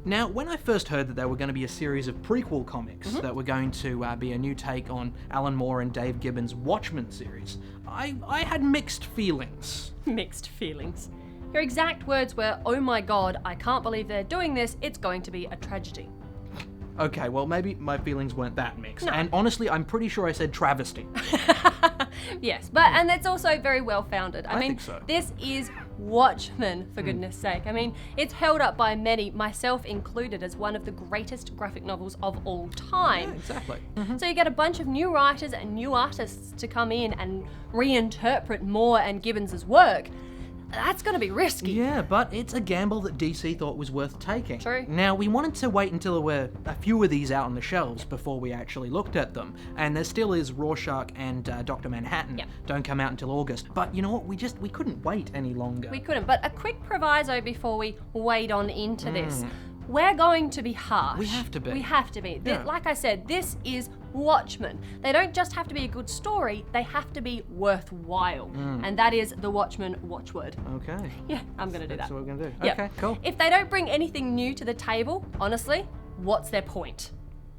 Now, when I first heard that there were going to be a series of prequel comics that were going to be a new take on Alan Moore and Dave Gibbons' Watchmen series, I had mixed feelings. Mixed feelings. Your exact words were, "Oh my god, I can't believe they're doing this, it's going to be a tragedy." Okay, well, maybe my feelings weren't that mixed. No. And honestly, I'm pretty sure I said travesty. Yes, but and it's also very well founded. I mean, think so. This is Watchmen, for goodness sake. I mean, it's held up by many, myself included, as one of the greatest graphic novels of all time. Yeah, exactly. So you get a bunch of new writers and new artists to come in and reinterpret Moore and Gibbons' work. That's going to be risky. Yeah, but it's a gamble that DC thought was worth taking. True. Now, we wanted to wait until there were a few of these out on the shelves before we actually looked at them. And there still is Rorschach and Dr. Manhattan. Yep. Don't come out until August. But you know what? We couldn't wait any longer. We couldn't. But a quick proviso before we wade on into this. We're going to be harsh. We have to be. We have to be. Yeah. Like I said, this is Watchmen. They don't just have to be a good story, they have to be worthwhile. And that is the Watchmen watchword. Okay. Yeah, I'm going to do That's that. what we're going to do. Yep. Okay, cool. If they don't bring anything new to the table, honestly, what's their point?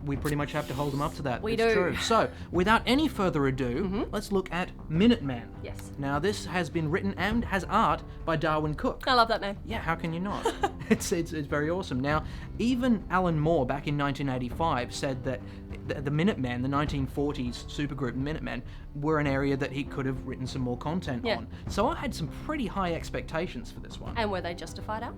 We pretty much have to hold them up to that. We It's do. true. So, without any further ado, let's look at Minuteman. Yes. Now, this has been written and has art by Darwin Cook. I love that name. Yeah, how can you not? It's very awesome. Now, even Alan Moore back in 1985 said that the Minutemen, the 1940s supergroup Minutemen, were an area that he could have written some more content Yeah. on. So I had some pretty high expectations for this one. And were they justified out?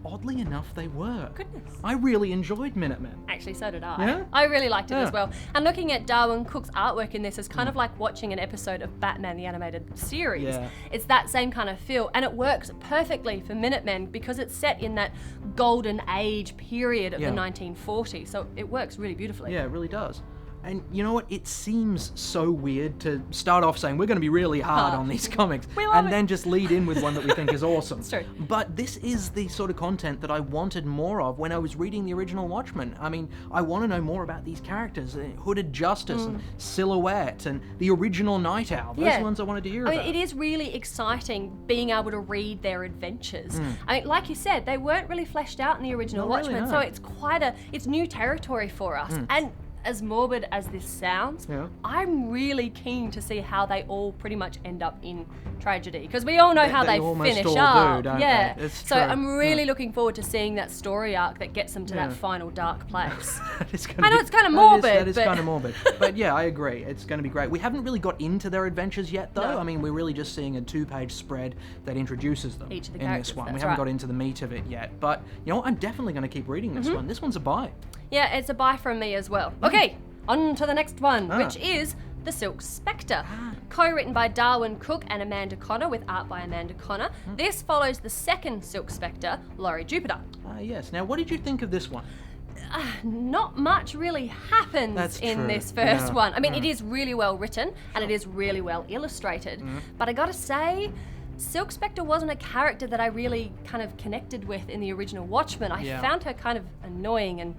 Oddly enough, they were. Goodness. I really enjoyed Minutemen. Actually, so did I. Yeah? I really liked it Yeah. as well. And looking at Darwin Cook's artwork in this is kind of like watching an episode of Batman the Animated Series. Yeah. It's that same kind of feel, and it works perfectly for Minutemen because it's set in that golden age period of Yeah. the 1940s. So it works really beautifully. Yeah, it really does. And you know what? It seems so weird to start off saying we're going to be really hard on these comics We love and it. then just lead in with one that we think is awesome. It's true. But this is the sort of content that I wanted more of when I was reading the original Watchmen. I mean, I want to know more about these characters, Hooded Justice and Silhouette and the original Night Owl. Those are the ones I wanted to hear I about. mean, it is really exciting being able to read their adventures. I mean, like you said, they weren't really fleshed out in the original Not really, Watchmen, no. so it's new territory for us. And as morbid as this sounds, Yeah. I'm really keen to see how they all pretty much end up in tragedy, because we all know how They they almost finish all up. do, don't yeah. they? It's So true. I'm really Yeah. looking forward to seeing that story arc that gets them to Yeah. that final dark place. It's I know it's kind of morbid, That is but kind of morbid. But yeah, I agree. It's going to be great. We haven't really got into their adventures yet, though. No. I mean, we're really just seeing a 2-page spread that introduces them Each of the in characters, this one. We that's haven't right. got into the meat of it yet. But, you know, I'm definitely going to keep reading this one. This one's a buy. yeah, it's a buy from me as well. Okay, on to the next one, Ah. which is The Silk Spectre. Co-written by Darwin Cook and Amanda Connor, with art by Amanda Connor. This follows the second Silk Spectre, Laurie Jupiter. Yes. Now, what did you think of this one? Not much really happens That's in true. this first Yeah. one. I mean, it is really well written and it is really well illustrated. But I gotta say, Silk Spectre wasn't a character that I really kind of connected with in the original Watchmen. I Yeah. found her kind of annoying and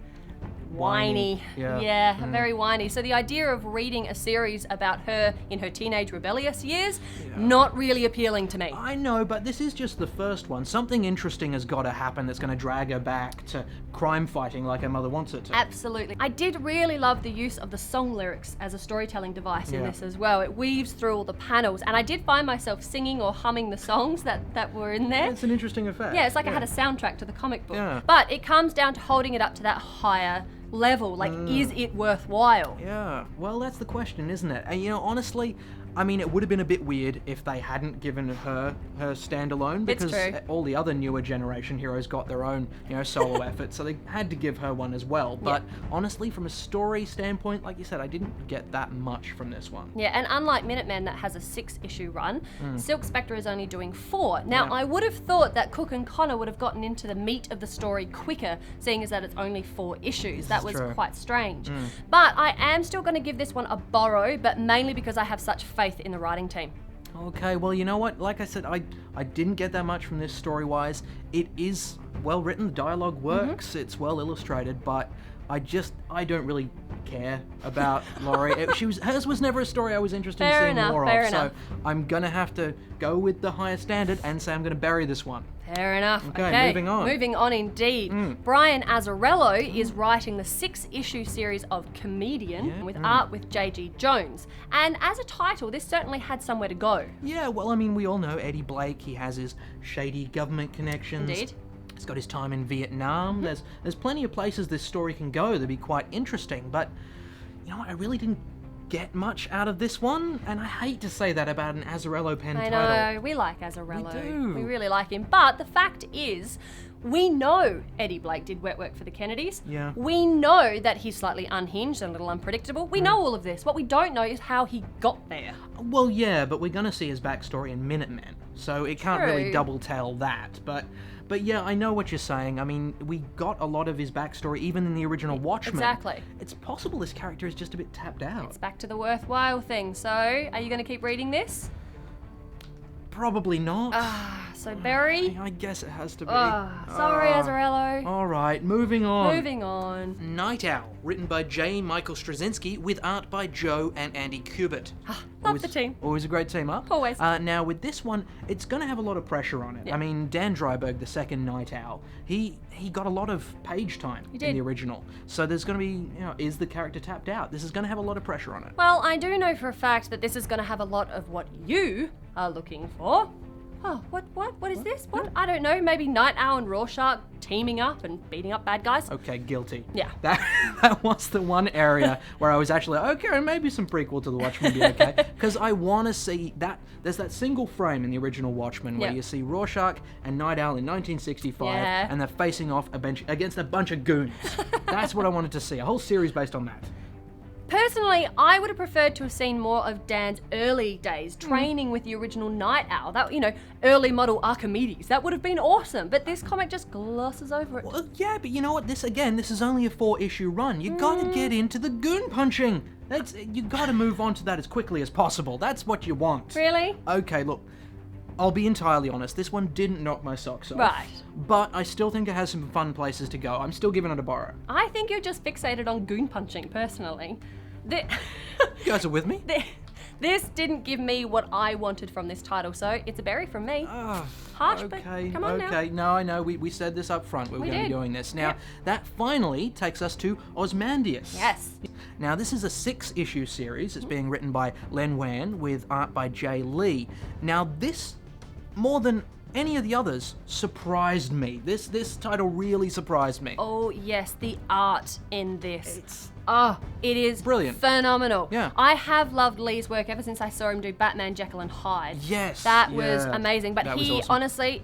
whiny. Yeah. Very whiny. So the idea of reading a series about her in her teenage rebellious years, not really appealing to me. I know, but this is just the first one. Something interesting has got to happen that's going to drag her back to crime fighting like her mother wants it to. Absolutely. I did really love the use of the song lyrics as a storytelling device in Yeah. this as well. It weaves through all the panels, and I did find myself singing or humming the songs that were in there. It's an interesting effect. Yeah, it's like I had a soundtrack to the comic book. Yeah. But it comes down to holding it up to that higher level. Like, is it worthwhile? Yeah, well, that's the question, isn't it? And, you know, honestly, I mean, it would have been a bit weird if they hadn't given her standalone, It's because true. all the other newer generation heroes got their own, you know, solo effort, so they had to give her one as well. But honestly, from a story standpoint, like you said, I didn't get that much from this one. Yeah, and unlike Minutemen that has a 6-issue run, Silk Spectre is only doing 4. Now, Yeah. I would have thought that Cook and Connor would have gotten into the meat of the story quicker, seeing as that it's only 4 issues. That was true. quite strange. But I am still going to give this one a borrow, but mainly because I have such faith in the writing team. Okay, well, you know what? Like I said, I didn't get that much from this story-wise. It is well written, the dialogue works, it's well illustrated, but I don't really care about Laurie. Hers was never a story I was interested in seeing more fair of. enough. So I'm gonna have to go with the higher standard and say I'm gonna bury this one. Fair enough. Okay, moving on. Moving on indeed. Brian Azzarello is writing the 6-issue series of Comedian with art with J.G. Jones. And as a title, this certainly had somewhere to go. Yeah, well, I mean, we all know Eddie Blake. He has his shady government connections. Indeed. He's got his time in Vietnam. There's plenty of places this story can go that'd be quite interesting. But, you know what, I really didn't get much out of this one, and I hate to say that about an Azzarello pen title. I know, we like Azzarello. We do. We really like him. But the fact is, we know Eddie Blake did wet work for the Kennedys. Yeah. We know that he's slightly unhinged and a little unpredictable. We know all of this. What we don't know is how he got there. Well, yeah, but we're going to see his backstory in Minutemen, so it can't really True. double tell that. But yeah, I know what you're saying. I mean, we got a lot of his backstory even in the original Watchmen. Exactly. It's possible this character is just a bit tapped out. It's back to the worthwhile thing. So, are you going to keep reading this? Probably not. So Barry? I guess it has to be. Sorry, Azzarello. All right, moving on. Moving on. Night Owl, written by J. Michael Straczynski, with art by Joe and Andy Kubert. Love the team. Always a great team up. Always. Now, with this one, it's going to have a lot of pressure on it. Yeah. I mean, Dan Dryberg, the second Night Owl, he got a lot of page time He did. in the original. So there's going to be, is the character tapped out? This is going to have a lot of pressure on it. Well, I do know for a fact that this is going to have a lot of what you are looking for. Oh, what is this? What? I don't know. Maybe Night Owl and Rorschach teaming up and beating up bad guys. Okay, guilty. Yeah. That was the one area where I was actually like, okay, maybe some prequel to the Watchmen would be okay. Because I want to see that. There's that single frame in the original Watchmen where Yeah. you see Rorschach and Night Owl in 1965 Yeah. and they're facing off against a bunch of goons. That's what I wanted to see. A whole series based on that. Personally, I would have preferred to have seen more of Dan's early days training with the original Night Owl. That, early model Archimedes. That would have been awesome. But this comic just glosses over it. Well, yeah, but you know what? This is only a 4-issue run. You got to get into the goon punching. You got to move on to that as quickly as possible. That's what you want. Really? Okay, look. I'll be entirely honest, this one didn't knock my socks off. Right. But I still think it has some fun places to go. I'm still giving it a borrow. I think you're just fixated on goon punching, personally. You guys are with me? This didn't give me what I wanted from this title, so it's a berry from me. Harsh, but come on now. No, I know. We said this up front. We were going to be doing this. Now, that finally takes us to Ozymandias. Yes. Now, this is a 6-issue series. It's being written by Len Wein with art by Jay Lee. Now, this, more than any of the others, surprised me. This title really surprised me. Oh, yes, the art in this. It is brilliant. Phenomenal. Yeah. I have loved Lee's work ever since I saw him do Batman, Jekyll and Hyde. Yes. That was amazing. But that was he, awesome. honestly,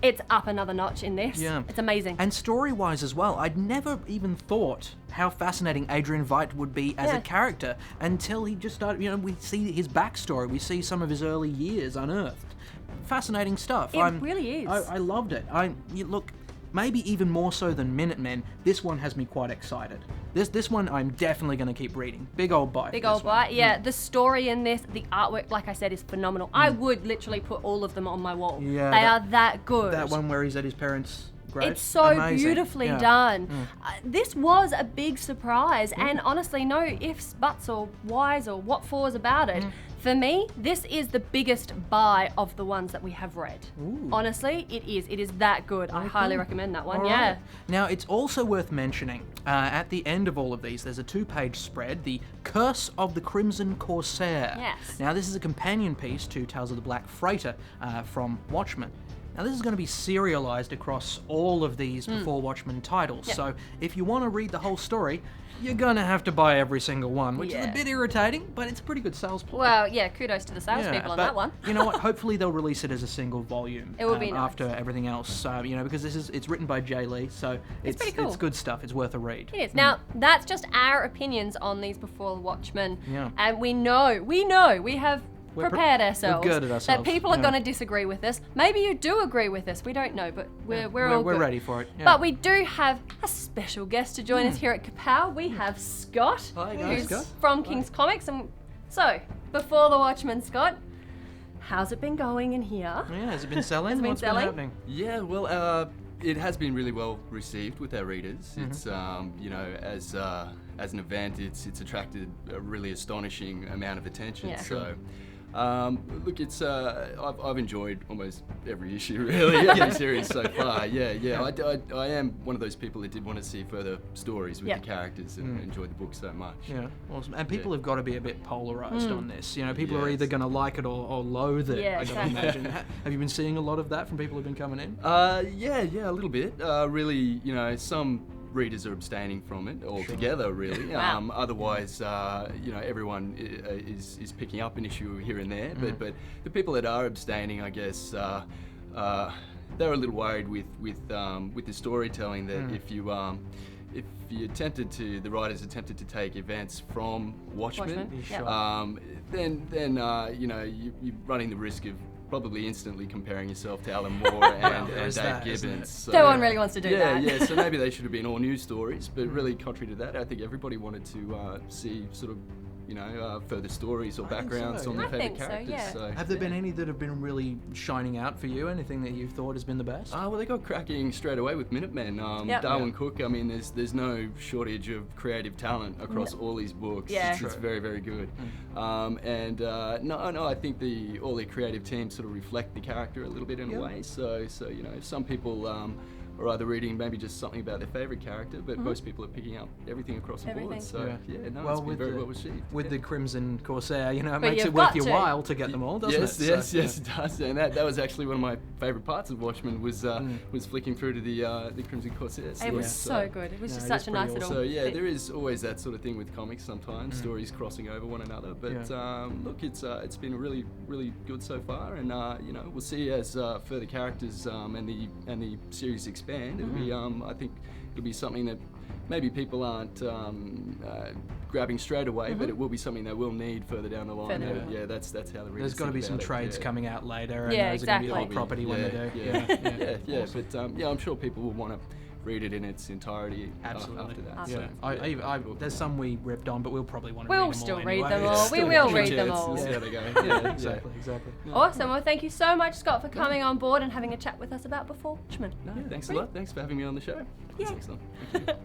it's up another notch in this. Yeah. It's amazing. And story-wise as well, I'd never even thought how fascinating Adrian Veidt would be as a character until he just started, we see his backstory, we see some of his early years unearthed. Fascinating stuff. It really is. I loved it. Look, maybe even more so than Minutemen, this one has me quite excited. This one I'm definitely going to keep reading. Big old bite. Big old bite. Yeah, the story in this, the artwork, like I said, is phenomenal. I would literally put all of them on my wall. Yeah, they are that good. That one where he's at his parents' grave. It's so Amazing. beautifully Yeah. done. This was a big surprise, and honestly, no ifs, buts, or whys, or what fors about it. For me, this is the biggest buy of the ones that we have read. Ooh. Honestly, it is. It is that good. I highly recommend that one. All Yeah. right. Now, it's also worth mentioning, at the end of all of these, there's a 2-page spread, The Curse of the Crimson Corsair. Yes. Now, this is a companion piece to Tales of the Black Freighter from Watchmen. Now, this is going to be serialized across all of these Before Watchmen titles, so if you want to read the whole story, you're going to have to buy every single one, which is a bit irritating, but it's a pretty good sales play. Well, yeah, kudos to the salespeople on but that one. You know what? Hopefully they'll release it as a single volume. It would be nice. After everything else, because it's written by Jay Lee, so it's pretty cool. It's good stuff. It's worth a read. It is. Now, that's just our opinions on these Before Watchmen. Yeah. And we know, we have prepared ourselves, we've girded that ourselves, people are yeah. going to disagree with us. Maybe you do agree with us. We don't know, but we're all good. We're ready for it. Yeah. But we do have a special guest to join us here at Kapow. We have Scott, Hi, guys. who's Scott. from King's Comics. And so, Before the Watchmen, Scott, how's it been going in here? Yeah, has it been selling? Has it been What's selling? been happening? Yeah, well, it has been really well received with our readers. It's as an event, it's attracted a really astonishing amount of attention. Yeah. So. Look, it's I've enjoyed almost every issue really, every series so far. I am one of those people that did want to see further stories with the characters and enjoyed the book so much. Yeah, awesome. And people have got to be a bit polarized on this. You know, people are either going to like it or loathe it. Yeah, I can imagine. Have you been seeing a lot of that from people who've been coming in? Yeah, a little bit. Really, some readers are abstaining from it altogether, really. Wow. Otherwise, everyone is picking up an issue here and there. But the people that are abstaining, I guess, they're a little worried with the storytelling that if you the writers attempted to take events from Watchmen, then you're running the risk of probably instantly comparing yourself to Alan Moore and Dave Gibbons. So, no one really wants to do that. Yeah, so maybe they should have been all new stories, but really contrary to that, I think everybody wanted to see sort of, further stories or backgrounds on their favourite characters. So, have there been any that have been really shining out for you? Anything that you've thought has been the best? Well, they got cracking straight away with Minutemen. Darwin Cook, I mean, there's no shortage of creative talent across all these books. Yeah. It's very, very good. I think all the creative teams sort of reflect the character a little bit in a way. So some people are either reading maybe just something about their favourite character, but most people are picking up everything across the board. So it's been very well received. With the Crimson Corsair, it But makes it worth your while to get them all, doesn't it? Yes, it does. And that was actually one of my favourite parts of Watchmen was flicking through to the Crimson Corsair. It was so good. It was just such a nice little. So there is always that sort of thing with comics sometimes, stories crossing over one another. But look, it's been really, really good so far, and we'll see as further characters and the series expand. It'll be, I think, it'll be something that maybe people aren't grabbing straight away, but it will be something they will need further down the line. That's how the readers. There's got to be some trades coming out later, and Yeah, those are going to be a exactly. hot property when they do. Awesome. But I'm sure people will want to read it in its entirety after that. Absolutely. So, there's some we ripped on, but we'll probably want to read them all. We'll still read anyway. them all. We will read them all. See how they go. Exactly. Awesome. Well, thank you so much, Scott, for coming on board and having a chat with us about Before Watchmen. No, thanks a lot. Thanks for having me on the show. That's excellent. Thank you.